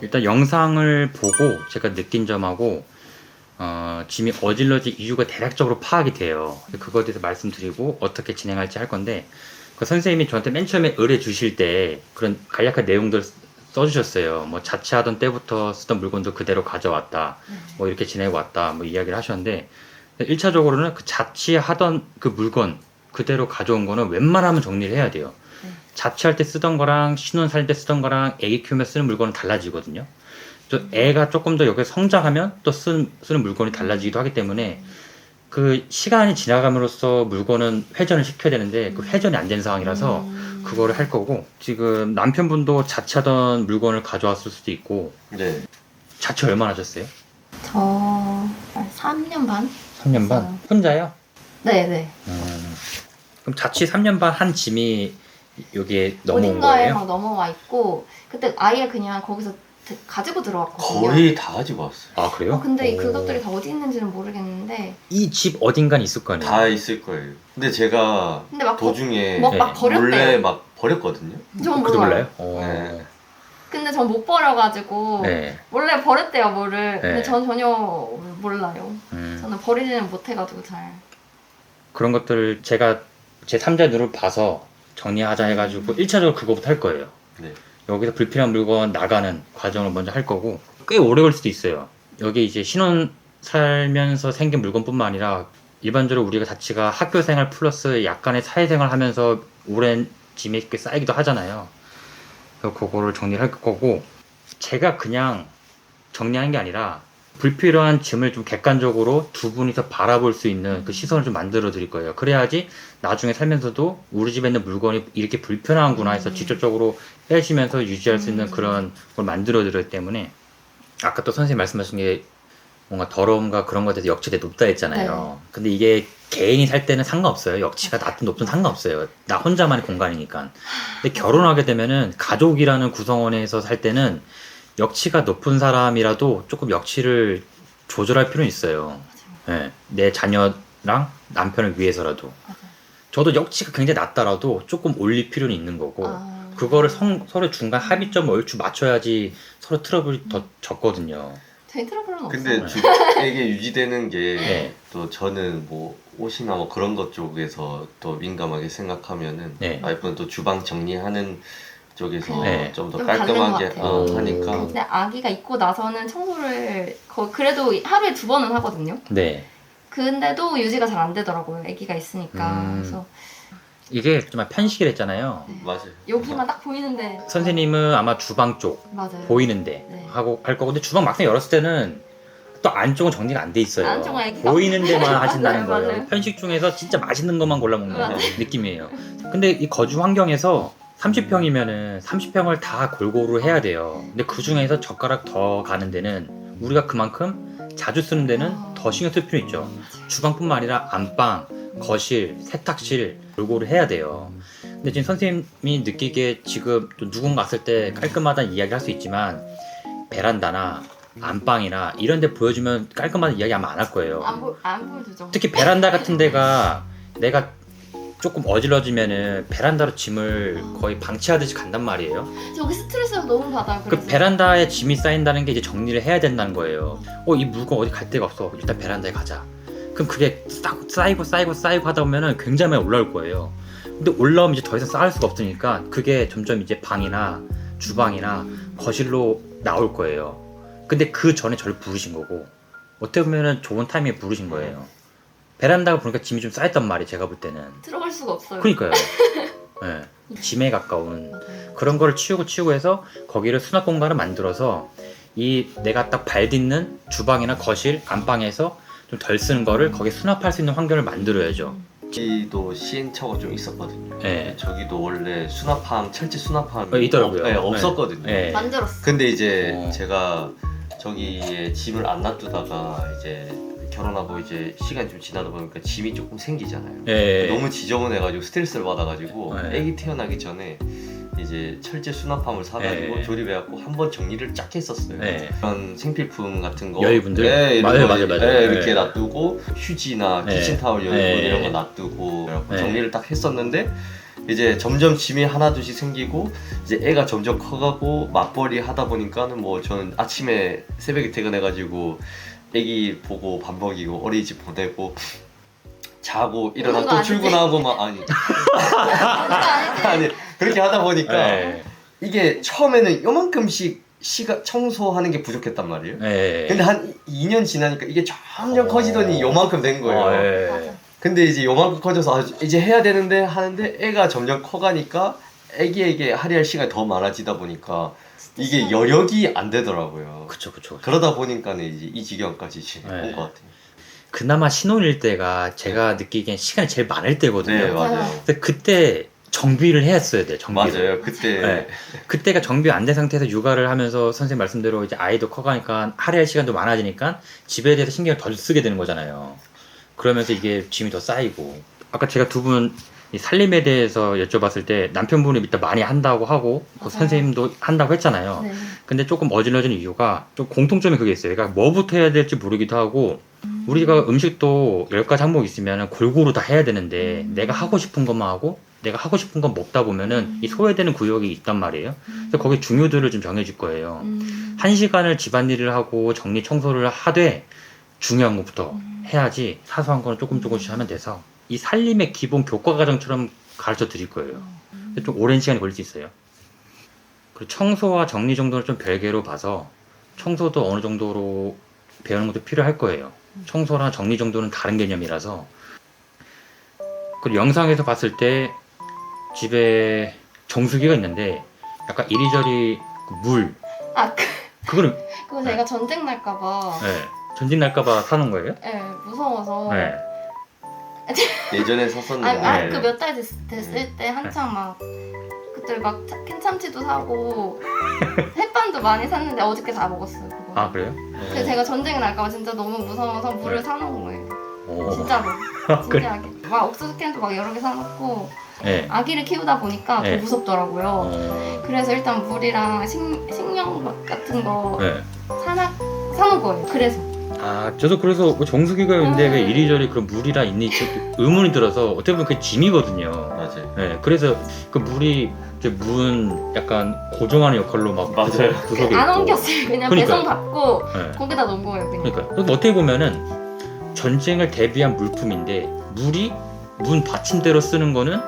일단 영상을 보고 제가 느낀 점하고 짐이 어질러진 이유가 대략적으로 파악이 돼요. 그거에 대해서 말씀드리고 어떻게 진행할지 할 건데, 그 선생님이 저한테 맨 처음에 의뢰 주실 때 그런 간략한 내용들 써주셨어요. 뭐 자취하던 때부터 쓰던 물건도 그대로 가져왔다, 뭐 이렇게 지내고 왔다, 뭐 이야기를 하셨는데, 1차적으로는 그 자취하던 그 물건 그대로 가져온 거는 웬만하면 정리를 해야 돼요. 자취할 때 쓰던 거랑 신혼 살 때 쓰던 거랑 애기 키우며 쓰는 물건은 달라지거든요. 또 애가 조금 더 여기서 성장하면 또 쓰는 물건이 달라지기도 하기 때문에 그 시간이 지나감으로써 물건은 회전을 시켜야 되는데 그 회전이 안 된 상황이라서 그거를 할 거고, 지금 남편분도 자취하던 물건을 가져왔을 수도 있고. 네. 자취 얼마나 하셨어요? 저 3년 반? 3년 반? 했어요. 혼자요? 네네. 그럼 자취 3년 반 한 짐이 여기에 넘어온 어딘가에 거예요? 막 넘어와 있고, 그때 아예 그냥 거기서 가지고 들어왔거든요. 거의 다 가지고 왔어요. 아 그래요? 근데 오. 그것들이 다 어디 있는지는 모르겠는데, 이 집 어딘가는 있을 거 아니에요? 다 있을 거예요. 근데 제가 근데 막 도중에 막 네. 버렸대요. 몰래 막 버렸거든요. 전 그도 몰라요. 몰라요? 네. 근데 전 못 버려가지고 네. 원래 버렸대요, 뭐를. 네. 근데 전 전혀 몰라요. 음. 저는 버리지는 못해가지고 잘. 그런 것들을 제가 제 3자 눈을 봐서 정리하자 해가지고 1차적으로 그거부터 할 거예요. 네. 여기서 불필요한 물건 나가는 과정을 먼저 할 거고, 꽤 오래 걸 수도 있어요. 여기 이제 신혼 살면서 생긴 물건뿐만 아니라 일반적으로 우리가 자취가 학교 생활 플러스 약간의 사회생활 하면서 오랜 짐이 꽤 쌓이기도 하잖아요. 그래서 그거를 정리를 할 거고, 제가 그냥 정리하는 게 아니라 불필요한 짐을 좀 객관적으로 두 분이서 바라볼 수 있는 그 시선을 좀 만들어 드릴 거예요. 그래야지 나중에 살면서도 우리 집에 있는 물건이 이렇게 불편한구나 해서 직접적으로 빼시면서 유지할 수 있는 그런 걸 만들어 드렸기 때문에, 아까 또 선생님 말씀하신 게 뭔가 더러움과 그런 것에 대해서 역치가 높다 했잖아요. 근데 이게 개인이 살 때는 상관없어요. 역치가 낮든 높든 상관없어요. 나 혼자만의 공간이니까. 근데 결혼하게 되면은 가족이라는 구성원에서 살 때는 역치가 높은 사람이라도 조금 역치를 조절할 필요는 있어요. 네, 내 자녀랑 남편을 위해서라도. 맞아요. 저도 역치가 굉장히 낮더라도 조금 올릴 필요는 있는 거고, 아. 그거를 서로 중간 합의점을 얼추 맞춰야지 서로 트러블이 더 적거든요. 저희 트러블은 근데 없어요. 이게 유지되는 게 또 네. 저는 뭐 옷이나 뭐 그런 것 쪽에서 또 민감하게 생각하면은 네. 와이프는 또 주방 정리하는 쪽에서 네. 좀 더 좀 다른 깔끔하게 것 같아요. 하니까. 근데 아기가 있고 나서는 청소를 그래도 하루에 2번은 하거든요. 네. 근데도 유지가 잘 안 되더라고요. 아기가 있으니까. 그래서 이게 정말 편식을 했잖아요. 맞아요. 여기만 딱 보이는데. 선생님은 아마 주방 쪽 맞아요. 보이는데 네. 하고 할 거고, 근데 주방 막상 열었을 때는 또 안쪽은 정리가 안 돼 있어요. 안쪽은 애기가 보이는 데만 하신다는 맞아요, 거예요. 맞아요. 편식 중에서 진짜 맛있는 것만 골라 먹는 맞아요. 느낌이에요. 근데 이 거주 환경에서 30평이면은 30평을 다 골고루 해야 돼요. 근데 그 중에서 젓가락 더 가는 데는 우리가 그만큼 자주 쓰는 데는 더 신경 쓸 필요 있죠. 주방뿐만 아니라 안방, 거실, 세탁실 골고루 해야 돼요. 근데 지금 선생님이 느끼기에 지금 또 누군가 왔을 때 깔끔하다는 이야기 할 수 있지만, 베란다나 안방이나 이런 데 보여주면 깔끔하다는 이야기 아마 안 할 거예요. 안 보여주죠. 특히 베란다 같은 데가 내가 조금 어질러지면은 베란다로 짐을 거의 방치하듯이 간단 말이에요. 저기 스트레스가 너무 받아요. 그 그래서. 베란다에 짐이 쌓인다는 게 이제 정리를 해야 된다는 거예요. 이 물건 어디 갈 데가 없어. 일단 베란다에 가자. 그럼 그게 쌓이고 하다 보면은 굉장히 많이 올라올 거예요. 근데 올라오면 이제 더 이상 쌓을 수가 없으니까 그게 점점 이제 방이나 주방이나 거실로 나올 거예요. 근데 그 전에 저를 부르신 거고 어떻게 보면은 좋은 타이밍에 부르신 거예요. 베란다가 보니까 짐이 좀 쌓였단 말이에요. 제가 볼 때는. 들어갈 수가 없어요. 그러니까요. 네. 짐에 가까운 맞아요. 그런 거를 치우고 해서 거기를 수납 공간을 만들어서 이 내가 딱 발 딛는 주방이나 거실 안방에서 좀 덜 쓰는 거를 거기에 수납할 수 있는 환경을 만들어야죠. 여기도 시행착오가 좀 있었거든요. 네. 저기도 원래 수납함, 철제 수납함 있더라고요. 네, 없었거든요. 네. 만들었어. 근데 이제 어. 제가 저기에 짐을 안 놔두다가 이제 결혼하고 이제 시간이 좀 지나다 보니까 짐이 조금 생기잖아요. 네. 너무 지저분해가지고 스트레스를 받아가지고 네. 애기 태어나기 전에 이제 철제 수납함을 사가지고 네. 조립해갖고 한번 정리를 쫙 했었어요. 네. 그런 생필품 같은 거 여의분들? 네, 이런 맞아요, 거 맞아요, 맞아요. 네, 이렇게 네. 놔두고 휴지나 네. 키친타올 여의분 네. 이런 거 놔두고 그래갖고 네. 정리를 딱 했었는데 이제 점점 짐이 하나 둘씩 생기고 이제 애가 점점 커가고 맞벌이 하다 보니까는 뭐 저는 아침에 새벽에 퇴근해가지고 애기 보고 밥 먹이고 어린이집 보내고 자고 일어나 그런 거 또 아니지? 출근하고 막 아니 아니 그렇게 하다 보니까 네. 이게 처음에는 요만큼씩 청소하는 게 부족했단 말이에요. 네. 근데 한 2년 지나니까 이게 점점 커지더니 요만큼 된 거예요. 네. 맞아. 근데 이제 요만큼 커져서 이제 해야 되는데 하는데 애가 점점 커가니까 애기에게 할애할 시간이 더 많아지다 보니까 이게 여력이 안 되더라고요. 그쵸. 그러다 보니까는 이제 이 지경까지 지금 네. 온 것 같아요. 그나마 신혼일 때가 제가 느끼기엔 시간이 제일 많을 때거든요. 네, 맞아요. 근데 그때 정비를 했어야 돼요. 정비를. 맞아요. 그때 네. 그때가 정비 안 된 상태에서 육아를 하면서 선생님 말씀대로 이제 아이도 커가니까 할애할 시간도 많아지니까 집에 대해서 신경을 더 쓰게 되는 거잖아요. 그러면서 이게 짐이 더 쌓이고. 아까 제가 두 분 살림에 대해서 여쭤봤을 때 남편분이 일단 많이 한다고 하고 그 맞아요. 선생님도 한다고 했잖아요. 네. 근데 조금 어질러진 이유가 좀 공통점이 그게 있어요. 그러니까 뭐부터 해야 될지 모르기도 하고 우리가 음식도 10가지 항목 있으면 골고루 다 해야 되는데 내가 하고 싶은 것만 하고 내가 하고 싶은 건 먹다 보면은 이 소외되는 구역이 있단 말이에요. 그래서 거기 중요도를 좀 정해줄 거예요. 1시간을 집안일을 하고 정리 청소를 하되 중요한 것부터 해야지 사소한 거는 조금씩 하면 돼서 이 살림의 기본 교과 과정처럼 가르쳐 드릴 거예요. 근데 좀 오랜 시간이 걸릴 수 있어요. 그리고 청소와 정리 정도는 좀 별개로 봐서 청소도 어느 정도로 배우는 것도 필요할 거예요. 청소랑 정리 정도는 다른 개념이라서. 그리고 영상에서 봤을 때 집에 정수기가 있는데 약간 이리저리 물 아, 그거는 그거 제가 전쟁 날까봐. 네, 전진 날까봐 사는 거예요? 네, 무서워서. 네. 예전에 샀었는데 네. 그 몇 달 됐을 때 한창 막 그때 막 캔참치도 사고 햇반도 많이 샀는데 어저께 다 먹었어요. 그거. 아 그래요? 그래서 제가 전쟁 날까봐 진짜 너무 무서워서 물을 네. 사놓은 거예요. 오. 진짜로. 그래. 진지하게. 막 옥수수 캔도 막 여러 개 사놓고 네. 아기를 키우다 보니까 네. 더 무섭더라고요. 어. 그래서 일단 물이랑 식량 같은 거 네. 사놓은 거예요. 그래서. 아, 저도 그래서 뭐 정수기가 있는데 왜 이리저리 그런 물이랑 있니 의문이 들어서 어떻게 보면 그게 짐이거든요. 맞아요. 네, 그래서 그 물이 이제 문 약간 고정하는 역할로 막 맞아요. 구석에 안 있고. 옮겼어요. 그냥 그러니까요. 배송 받고 네. 거기다 놓은 거예요. 그냥. 그러니까 어떻게 보면은 전쟁을 대비한 물품인데 물이 문 받침대로 쓰는 거는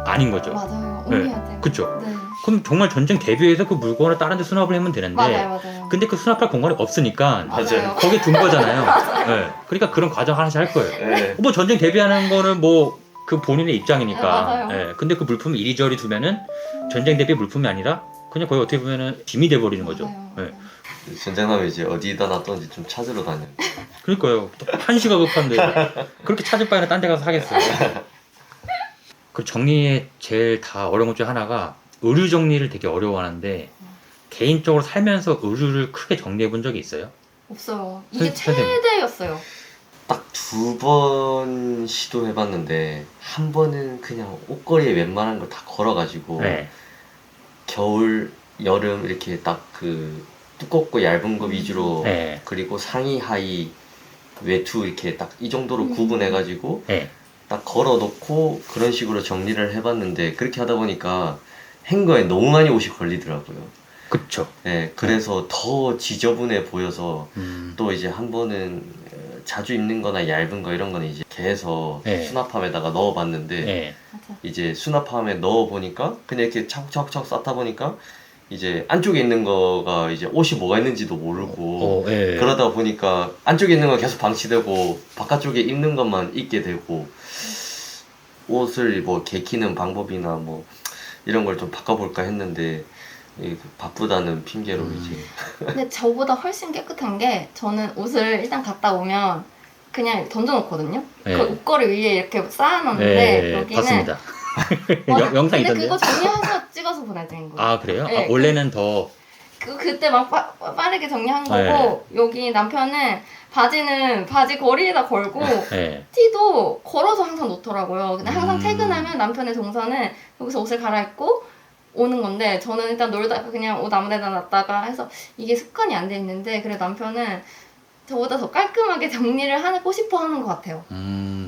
아닌 거죠. 맞아요. 네. 옮겨야 돼요. 그쵸? 네. 그럼 정말 전쟁 대비해서 그 물건을 다른 데 수납을 하면 되는데 맞아요. 근데 그 수납할 공간이 없으니까 맞아요. 거기 둔 거잖아요. 네. 그러니까 그런 과정 하나씩 할 거예요. 네. 뭐 전쟁 대비하는 거는 뭐 그 본인의 입장이니까. 네, 맞아요. 예, 근데 그 물품을 이리저리 두면은 전쟁 대비 물품이 아니라 그냥 거의 어떻게 보면은 짐이 돼 버리는 거죠. 맞아요. 예. 전쟁 나면 이제 어디다 놨던지 좀 찾으러 다녀요. 그러니까요. 또 한시가 급한데 그렇게 찾을 바에는 딴 데 가서 사겠어요. 그 정리에 제일 다 어려운 것 중 하나가 의류 정리를 되게 어려워하는데 개인적으로 살면서 의류를 크게 정리해 본 적이 있어요? 없어요. 이게 선생님. 최대였어요. 딱 2번 시도해봤는데 한 번은 그냥 옷걸이에 웬만한 걸 다 걸어가지고 네. 겨울, 여름 이렇게 딱 그 두껍고 얇은 거 위주로 네. 그리고 상의, 하의, 외투 이렇게 딱 이 정도로 구분해가지고 네. 딱 걸어놓고 그런 식으로 정리를 해봤는데 그렇게 하다 보니까 행거에 너무 많이 옷이 걸리더라고요. 그쵸. 네, 그래서 더 지저분해 보여서 또 이제 한 번은 자주 입는 거나 얇은 거 이런 거는 이제 개에서 네. 수납함에다가 넣어봤는데 예. 맞아. 이제 수납함에 넣어보니까 그냥 이렇게 차곡차곡 쌓다 보니까 이제 안쪽에 있는 거가 이제 옷이 뭐가 있는지도 모르고 예. 그러다 보니까 안쪽에 있는 거 계속 방치되고 바깥쪽에 입는 것만 입게 되고 옷을 뭐 개키는 방법이나 뭐 이런 걸 좀 바꿔볼까 했는데 바쁘다는 핑계로 이제 근데 저보다 훨씬 깨끗한 게 저는 옷을 일단 갔다 오면 그냥 던져놓거든요. 네. 그 옷걸이 위에 이렇게 쌓아놓는데 여기는 봤습니다. 와, 영상 근데 있던데요? 그거 정리해서 찍어서 보내드린 거예요. 아 그래요? 네, 아, 원래는 더 그때 막 빠르게 정리한 거고 네. 여기 남편은 바지는 바지 거리에다 걸고 예. 티도 걸어서 항상 놓더라고요. 근데 항상 음. 퇴근하면 남편의 동선은 여기서 옷을 갈아입고 오는 건데 저는 일단 놀다가 그냥 옷 아무 데나 놨다가 해서 이게 습관이 안 돼 있는데 그래 남편은 저보다 더 깔끔하게 정리를 하고 싶어 하는 것 같아요.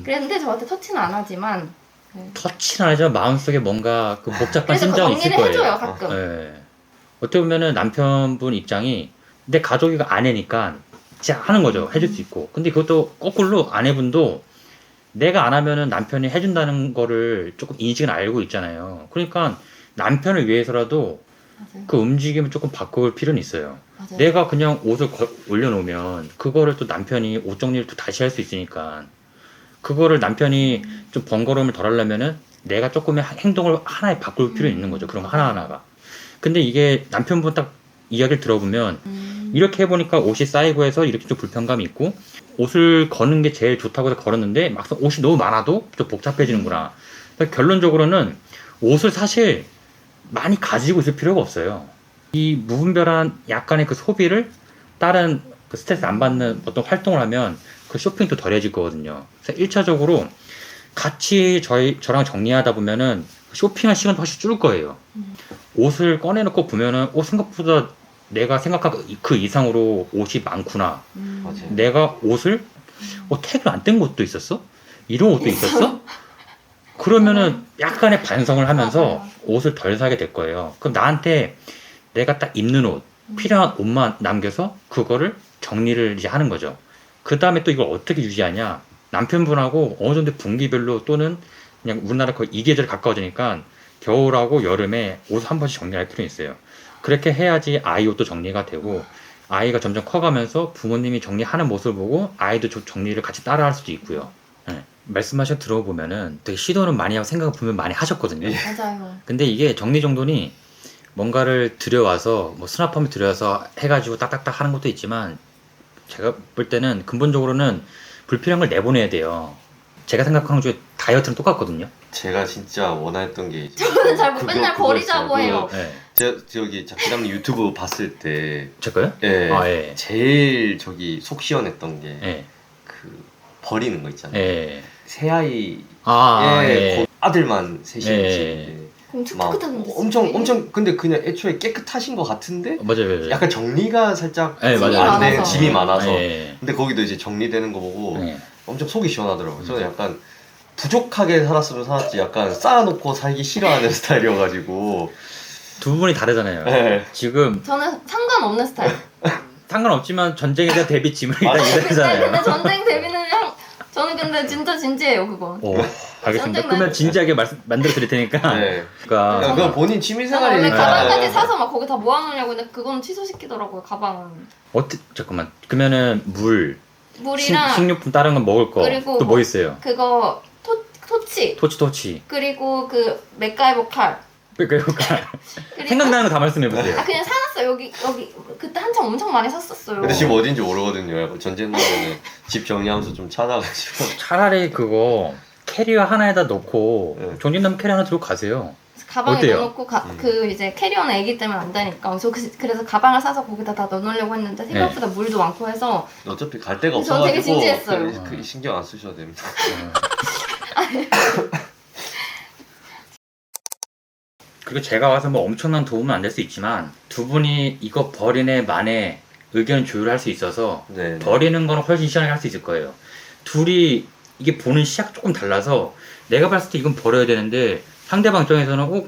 그랬는데 저한테 터치는 안 하지만 터치는 아니지만 마음속에 뭔가 그 복잡한 그래서 그 심정이 있을 정리를 거예요. 해줘요 가끔. 예. 어떻게 보면은 남편분 입장이 내 가족이가 아내니까 진짜 하는 거죠. 해줄 수 있고. 근데 그것도 거꾸로 아내분도 내가 안 하면은 남편이 해준다는 거를 조금 인식은 알고 있잖아요. 그러니까 남편을 위해서라도 맞아요. 그 움직임을 조금 바꿀 필요는 있어요. 맞아요. 내가 그냥 옷을 올려놓으면 그거를 또 남편이 옷 정리를 또 다시 할 수 있으니까 그거를 남편이 좀 번거로움을 덜 하려면은 내가 조금의 행동을 하나에 바꿀 필요는 있는 거죠. 그런 거 하나하나가. 근데 이게 남편분 딱 이야기를 들어보면 이렇게 해보니까 옷이 쌓이고 해서 이렇게 좀 불편감이 있고 옷을 거는 게 제일 좋다고 해서 걸었는데 막상 옷이 너무 많아도 좀 복잡해지는구나. 그래서 결론적으로는 옷을 사실 많이 가지고 있을 필요가 없어요. 이 무분별한 약간의 그 소비를 다른 그 스트레스 안 받는 어떤 활동을 하면 그 쇼핑도 덜해질 거거든요. 그래서 1차적으로 같이 저랑 정리하다 보면은 쇼핑할 시간도 훨씬 줄 거예요. 옷을 꺼내놓고 보면은 생각보다 내가 생각한 그 이상으로 옷이 많구나. 맞아요. 내가 옷을 태그를 안 뗀 것도 있었어? 이런 옷도 있었어? 그러면은 약간의 반성을 하면서 맞아요. 옷을 덜 사게 될 거예요. 그럼 나한테 내가 딱 입는 옷, 필요한 옷만 남겨서 그거를 정리를 이제 하는 거죠. 그 다음에 또 이걸 어떻게 유지하냐? 남편분하고 어느 정도 분기별로 또는 그냥 우리나라 거의 이 계절 가까워지니까 겨울하고 여름에 옷 한 번씩 정리할 필요는 있어요. 그렇게 해야지 아이 옷도 정리가 되고 아이가 점점 커가면서 부모님이 정리하는 모습을 보고 아이도 좀 정리를 같이 따라할 수도 있고요. 네. 말씀하셔 들어보면은 되게 시도는 많이 하고 생각을 보면 많이 하셨거든요. 맞아요. 근데 이게 정리정돈이 뭔가를 들여와서 뭐 수납함을 들여와서 해가지고 딱딱딱 하는 것도 있지만 제가 볼 때는 근본적으로는 불필요한 걸 내보내야 돼요. 제가 생각하는 것 중에 다이어트는 똑같거든요. 제가 진짜 원했던 게 이제 저는 잘 못 그거- 맨날 버리자고 그거였어요. 해요. 네. 저기 작기남 유튜브 봤을 때 제 거요? 예, 아, 예. 제일 저기 속 시원했던 게 예. 그 버리는 거 있잖아요. 예. 새아이 아, 예, 예. 아들만 셋이 예. 있는데 엄청 막 깨끗한데 엄청 근데 그냥 애초에 깨끗하신 것 같은데 맞아요, 맞아요. 약간 정리가 살짝 예, 짐이 맞아요. 안 돼, 많아서. 짐이 많아서 예. 근데 거기도 이제 정리되는 거 보고 예. 엄청 속이 시원하더라고요. 저는 약간 부족하게 살았으면 살았지 약간 쌓아놓고 살기 싫어하는 스타일이어가지고 두 분이 다르잖아요. 예. 지금 저는 상관없는 스타일. 상관없지만 전쟁에 대한 대비 짐을 일단 아, 얘기하잖아요. 근데 전쟁 대비는 저는 근데 진짜 진지해요 그건. 오, 알겠습니다. 전쟁 그러면 진지하게 만들어 드릴 테니까. 네. 그러니까 그건 본인 저는 취미생활이니까 원래 가방까지 사서 막 거기 다 모아놓으려고 했는데 그거는 취소시키더라고요 가방은. 잠깐만. 그러면은 물이랑 식료품 다른 건 먹을 거. 그리고 또 뭐 있어요? 그거 토치 토치. 그리고 그 맥가이버 칼 그러니까 그리고 생각나는 거 다 말씀해 보세요. 그냥 사놨어요 여기 그때 한참 엄청 많이 샀었어요. 근데 지금 어딘지 모르거든요. 전쟁 나면은 집 정리하면서 좀 찾아가지고 차라리 그거 캐리어 하나에다 넣고 네. 정진남 캐리어 하나 들고 가세요. 가방에 어때요? 넣어놓고 그 이제 캐리어는 애기 때문에 안 되니까 그래서 가방을 사서 거기다 다 넣어놓으려고 했는데 생각보다 물도 많고 해서 어차피 갈 데가 전 없어가지고 되게 진지했어요. 그 신경 안 쓰셔도 됩니다. 그리고 제가 와서 뭐 엄청난 도움은 안 될 수 있지만 두 분이 이거 버리네 마네 의견 조율할 수 있어서 네. 버리는 건 훨씬 시원하게 할 수 있을 거예요. 둘이 이게 보는 시각 조금 달라서 내가 봤을 때 이건 버려야 되는데 상대방 입장에서는 이거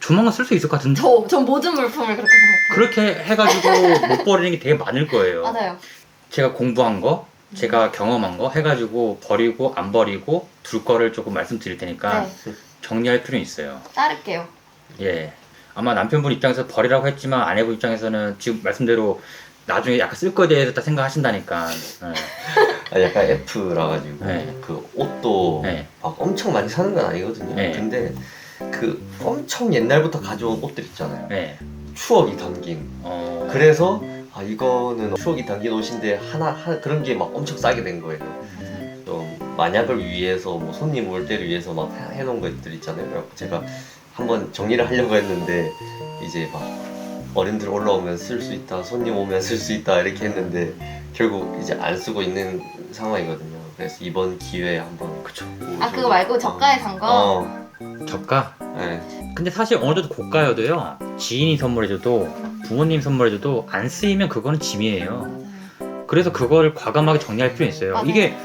조만간 쓸 수 있을 것 같은데 전 모든 물품을 그렇게 생각해요. 그렇게 해가지고 못 버리는 게 되게 많을 거예요. 맞아요. 제가 공부한 거 제가 경험한 거 해가지고 버리고 안 버리고 둘 거를 조금 말씀드릴 테니까 네, 정리할 필요는 있어요. 따를게요. 예. 아마 남편분 입장에서 버리라고 했지만 아내분 입장에서는 지금 말씀대로 나중에 약간 쓸 거에 대해서 다 생각하신다니까. 예. 아, 약간 F라 가지고 네. 그 옷도 네. 막 엄청 많이 사는 건 아니거든요. 네. 근데 그 엄청 옛날부터 가져온 옷들 있잖아요. 예. 추억이 담긴. 그래서 아 이거는 추억이 담긴 옷인데 하나 그런 게 막 엄청 싸게 된 거예요. 좀 만약을 위해서 뭐 손님 올 때를 위해서 막 해놓은 것들 있잖아요. 그래서 제가 한번 정리를 하려고 했는데 이제 막 어른들 올라오면 쓸 수 있다, 손님 오면 쓸 수 있다 이렇게 했는데 결국 이제 안 쓰고 있는 상황이거든요. 그래서 이번 기회에 한번 그쵸. 아, 그거 말고 저가에 산 거? 저가? 네. 근데 사실 어느 정도 고가여도요. 지인이 선물해줘도 부모님 선물해줘도 안 쓰이면 그거는 짐이에요. 맞아요. 그래서 그거를 과감하게 정리할 필요 있어요. 맞아요. 이게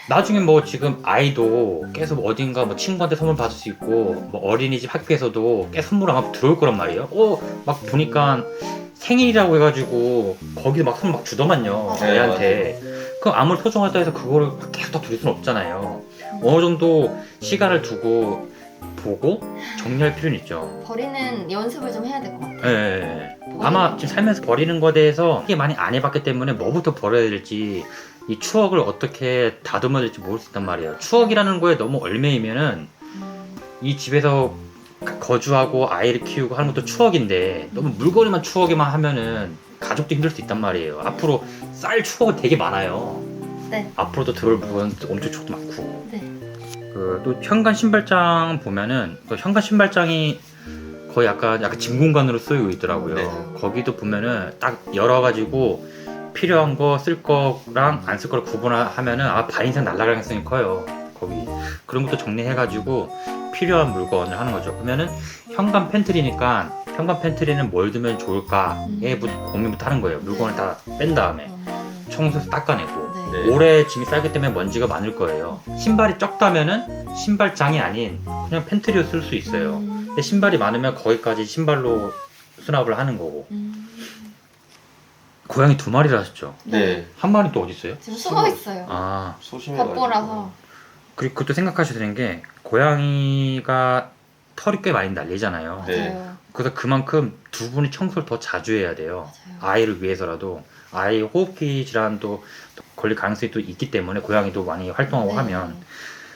나중에 뭐 지금 아이도 계속 어딘가 뭐 친구한테 선물 받을 수 있고 뭐 어린이집 학교에서도 계속 선물 아마 들어올 거란 말이에요. 막 보니까 생일이라고 해가지고 거기서 막 선물 막 주더만요. 맞아요. 애한테. 그럼 아무리 소중하다 해서 그거를 계속 다 드릴 수는 없잖아요. 어느 정도 시간을 두고 보고 정리할 필요는 있죠. 버리는 연습을 좀 해야 될 것 같아요. 예. 아마 지금 살면서 버리는 거에 대해서 이게 많이 안 해봤기 때문에 뭐부터 버려야 될지 이 추억을 어떻게 다듬어야 될지 모를 수 있단 말이에요. 추억이라는 거에 너무 얽매이면은 이 집에서 거주하고 아이를 키우고 하는 것도 추억인데 너무 물건에만 추억에만 하면은 가족도 힘들 수 있단 말이에요. 앞으로 쌓일 추억은 되게 많아요. 네. 앞으로도 들어올 물건도 엄청 추억도 많고. 네. 또 현관 신발장 보면은 또 현관 신발장이 거의 약간 짐 공간으로 쓰이고 있더라고요. 네. 거기도 보면은 딱 열어가지고 필요한 거 쓸 거랑 안 쓸 거를 구분하면은 반 이상 날아갈 가능성이 커요. 거기 그런 것도 정리해가지고 필요한 물건을 하는 거죠. 그러면은 현관 팬트리니까 현관 팬트리는 뭘 두면 좋을까에 고민부터 하는 거예요. 물건을 다 뺀 다음에 청소해서 닦아내고. 네. 네. 오래 짐이 쌓이기 때문에 먼지가 많을 거예요. 신발이 적다면은 신발장이 아닌 그냥 팬트리로 쓸 수 있어요. 근데 신발이 많으면 거기까지 신발로 수납을 하는 거고. 고양이 2마리를 하셨죠? 네. 한 마리 또 어디 있어요? 지금 숨어 있어요. 소심해가지고. 겉보라서. 그리고 그것도 생각하셔야 되는 게 고양이가 털이 꽤 많이 날리잖아요. 네. 맞아요. 그래서 그만큼 두 분이 청소를 더 자주 해야 돼요. 맞아요. 아이를 위해서라도. 아이 호흡기 질환도 걸릴 가능성이 또 있기 때문에 고양이도 많이 활동하고 네. 하면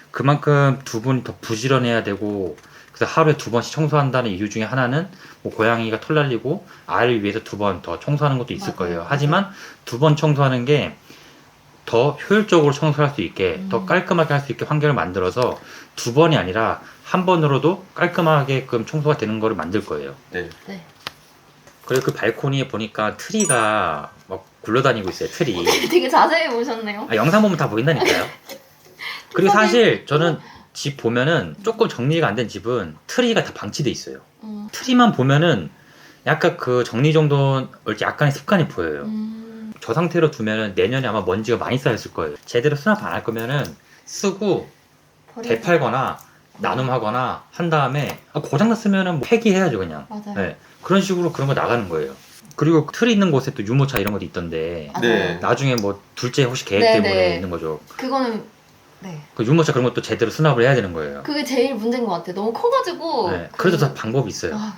그만큼 두 분이 더 부지런해야 되고 그래서 하루에 2번씩 청소한다는 이유 중에 하나는 뭐 고양이가 털 날리고 아이를 위해서 2번 더 청소하는 것도 있을 맞아요. 거예요. 하지만 2번 청소하는 게 더 효율적으로 청소할 수 있게 더 깔끔하게 할 수 있게 환경을 만들어서 2번이 아니라 한 번으로도 깔끔하게끔 청소가 되는 거를 만들 거예요. 네. 네. 그리고 그 발코니에 보니까 트리가 막 굴러다니고 있어요. 트리. 되게 자세히 보셨네요. 영상 보면 다 보인다니까요. 그리고 사실 저는 집 보면은 조금 정리가 안 된 집은 트리가 다 방치돼 있어요. 트리만 보면은 약간 그 정리 정도는 약간의 습관이 보여요. 저 상태로 두면은 내년에 아마 먼지가 많이 쌓였을 거예요. 제대로 수납 안 할 거면은 쓰고 되팔거나 나눔하거나 한 다음에 고장났으면은 뭐 폐기해야죠 그냥. 맞아요. 네. 그런 식으로 그런 거 나가는 거예요. 그리고 틀이 있는 곳에 또 유모차 이런 것도 있던데 네. 나중에 뭐 둘째 혹시 계획 네, 때문에 네. 있는 거죠. 그거는 네. 그 유모차 그런 것도 제대로 수납을 해야 되는 거예요. 그게 제일 문제인 것 같아요. 너무 커가지고. 네. 그래도 다 방법이 있어요. 아,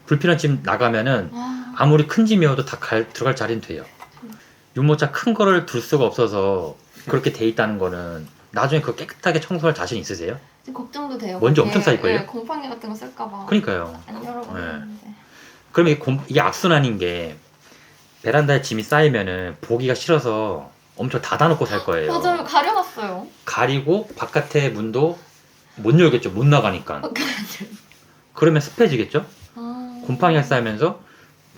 불필요한 짐 나가면은 아무리 큰 짐이어도 다 들어갈 자리는 돼요. 유모차 큰 거를 둘 수가 없어서 그렇게 돼 있다는 거는 나중에 그거 깨끗하게 청소할 자신 있으세요? 지금 걱정도 돼요. 먼지 그게, 엄청 쌓일걸요? 네, 곰팡이 같은 거 쓸까봐. 그러니까요. 안 열어봤는데. 그러면 이게 악순환인 게 베란다에 짐이 쌓이면은 보기가 싫어서 엄청 닫아놓고 살 거예요. 맞아요. 가려놨어요. 가리고 바깥에 문도 못 열겠죠. 못 나가니까. 그러면 습해지겠죠. 곰팡이가 쌓이면서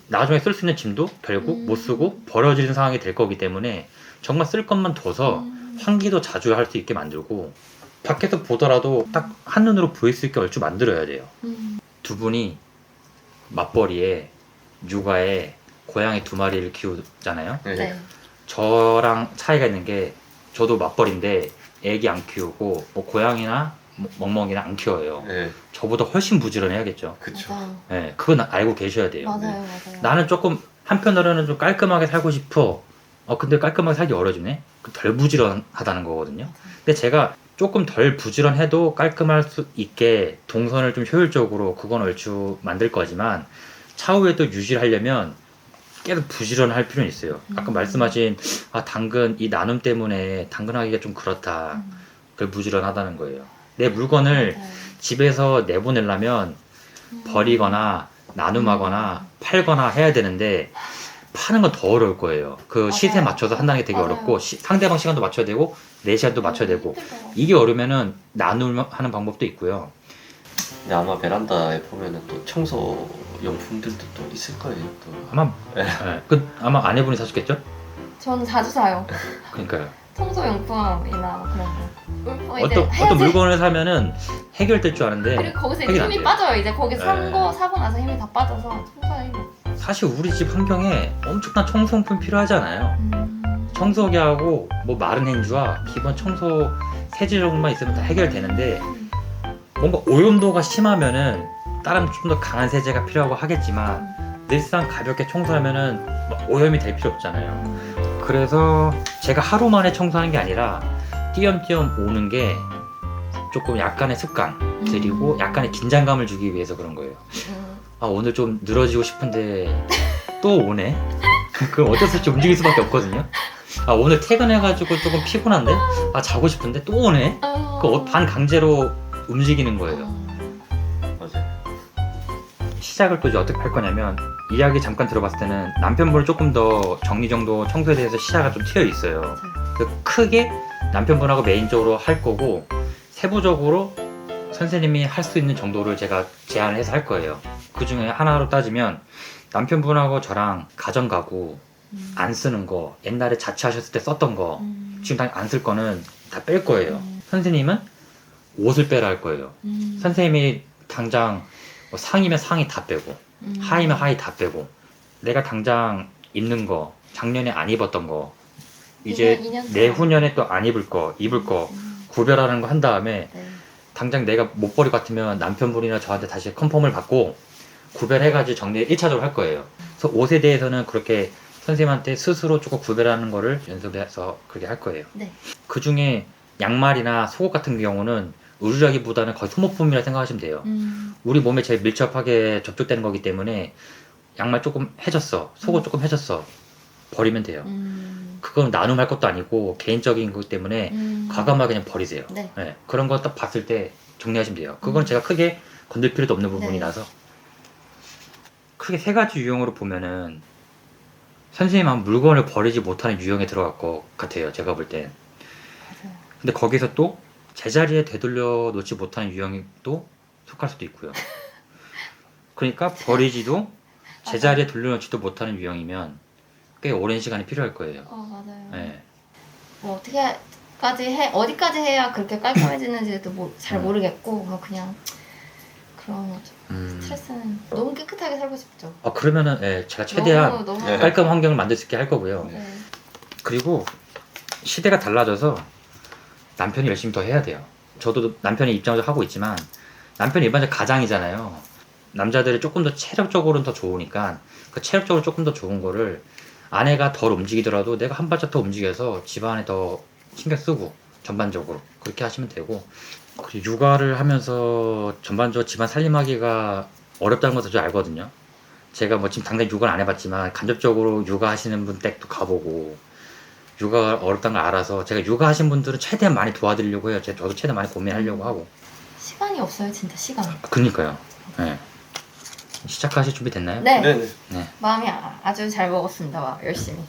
나중에 쓸 수 있는 짐도 결국 못 쓰고 버려지는 상황이 될 거기 때문에 정말 쓸 것만 둬서 환기도 자주 할 수 있게 만들고 밖에서 보더라도 딱 한눈으로 보일 수 있게 얼추 만들어야 돼요. 두 분이 맞벌이에 육아에 고양이 2마리를 키우잖아요. 네. 네. 저랑 차이가 있는 게 저도 맞벌인데 애기 안 키우고 뭐 고양이나 멍멍이나 안 키워요. 네, 저보다 훨씬 부지런해야겠죠. 그쵸. 맞아요. 네, 그건 알고 계셔야 돼요. 맞아요, 네. 맞아요. 나는 조금 한편으로는 좀 깔끔하게 살고 싶어. 근데 깔끔하게 살기 어려지네. 덜 부지런하다는 거거든요. 근데 제가 조금 덜 부지런해도 깔끔할 수 있게 동선을 좀 효율적으로 그건 얼추 만들 거지만 차후에 또 유지를 하려면 계속 부지런할 필요는 있어요. 아까 말씀하신 당근 이 나눔 때문에 당근하기가 좀 그렇다. 그 부지런하다는 거예요. 내 물건을 맞아요. 집에서 내보내려면 버리거나 나눔하거나 팔거나 해야 되는데 파는 건 더 어려울 거예요. 그 맞아요. 시세 맞춰서 한다는 게 되게 맞아요. 어렵고 상대방 시간도 맞춰야 되고 내 시간도 맞춰야 되고 힘들더라고요. 이게 어려우면은 나눔하는 방법도 있고요. 근데 아마 베란다에 보면은 또 청소 용품들도 또 있을 거예요. 또. 아마 아마 아내분이 사셨겠죠? 저는 자주 사요. 그러니까요. 청소용품이나 그런 거. 이제 어떤 해야지. 물건을 사면은 해결될 줄 아는데 그리고 거기서 해결이 이제 안 힘이 돼요. 빠져요. 이제 거기 네. 사고 나서 힘이 다 빠져서 청소하기. 사실 우리 집 환경에 엄청난 청소용품 필요하지 않아요. 청소기하고 뭐 마른 행주와 기본 청소 세제 정도만 있으면 다 해결되는데 뭔가 오염도가 심하면은 다른 좀 더 강한 세제가 필요하고 하겠지만 늘상 가볍게 청소하면은 막 오염이 될 필요 없잖아요. 그래서 제가 하루 만에 청소하는 게 아니라 띄엄띄엄 오는 게 조금 약간의 습관들이고 약간의 긴장감을 주기 위해서 그런 거예요. 오늘 좀 늘어지고 싶은데 또 오네. 그럼 어쩔 수 없이 움직일 수밖에 없거든요. 오늘 퇴근해가지고 조금 피곤한데 자고 싶은데 또 오네. 그 반강제로 움직이는 거예요. 맞아요. 시작을 또 이제 어떻게 할 거냐면 이야기 잠깐 들어봤을 때는 남편분은 조금 더 정리정돈 청소에 대해서 시야가 좀 트여 있어요. 크게 남편분하고 메인적으로 할 거고 세부적으로 선생님이 할 수 있는 정도를 제가 제안을 해서 할 거예요. 그 중에 하나로 따지면 남편분하고 저랑 가전가구 안 쓰는 거, 옛날에 자취하셨을 때 썼던 거, 지금 안 쓸 거는 다 뺄 거예요. 선생님은 옷을 빼라 할 거예요. 선생님이 당장 뭐 상이면 상의 다 빼고 하의면 하의 다 빼고 내가 당장 입는 거, 작년에 안 입었던 거 이제 2년 내후년에 또 안 입을 거, 입을 거 구별하는 거 한 다음에 네. 당장 내가 못 버릴 것 같으면 남편분이나 저한테 다시 컨펌을 받고 구별해가지고 정리 1차적으로 할 거예요. 그래서 옷에 대해서는 그렇게 선생님한테 스스로 조금 구별하는 거를 연습해서 그렇게 할 거예요. 네. 그 중에 양말이나 속옷 같은 경우는 의류라기보다는 거의 소모품이라 생각하시면 돼요. 우리 몸에 제일 밀접하게 접촉되는 거기 때문에 양말 조금 해졌어, 속옷 조금 해졌어, 버리면 돼요. 그건 나눔할 것도 아니고 개인적인 거기 때문에 과감하게 그냥 버리세요. 네. 네, 그런 거 딱 봤을 때 정리하시면 돼요. 그건 제가 크게 건들 필요도 없는 부분이라서 크게 세 가지 유형으로 보면은 선생님은 물건을 버리지 못하는 유형에 들어갈 것 같아요. 제가 볼 땐. 맞아요. 근데 거기서 또 제자리에 되돌려 놓지 못하는 유형이 또 속할 수도 있고요. 그러니까 버리지도 제자리에 돌려놓지도 못하는 유형이면 꽤 오랜 시간이 필요할 거예요. 맞아요. 네. 뭐 어디까지 해야 그렇게 깔끔해지는지도 잘 모르겠고 그냥 그런 거죠. 스트레스는 너무 깨끗하게 살고 싶죠. 그러면은 제가 최대한 너무 네. 깔끔한 환경을 만들 수 있게 할 거고요. 네. 그리고 시대가 달라져서 남편이 열심히 더 해야 돼요. 저도 남편의 입장을 하고 있지만 남편이 일반적 가장이잖아요. 남자들이 조금 더 체력적으로는 더 좋으니까 그 체력적으로 조금 더 좋은 거를 아내가 덜 움직이더라도 내가 한 발짝 더 움직여서 집안에 더 신경 쓰고 전반적으로 그렇게 하시면 되고, 그리고 육아를 하면서 전반적으로 집안 살림하기가 어렵다는 것도 좀 알거든요. 제가 뭐 지금 당장 육아를 안 해봤지만 간접적으로 육아하시는 분 댁도 가보고 육아가 어렵다는 걸 알아서 제가 육아하신 분들은 최대한 많이 도와드리려고 해요. 저도 최대한 많이 고민하려고 하고. 시간이 없어요, 진짜 시간이. 그니까요. 네. 시작하실 준비 됐나요? 네. 네네. 네. 마음이 아주 잘 먹었습니다. 열심히.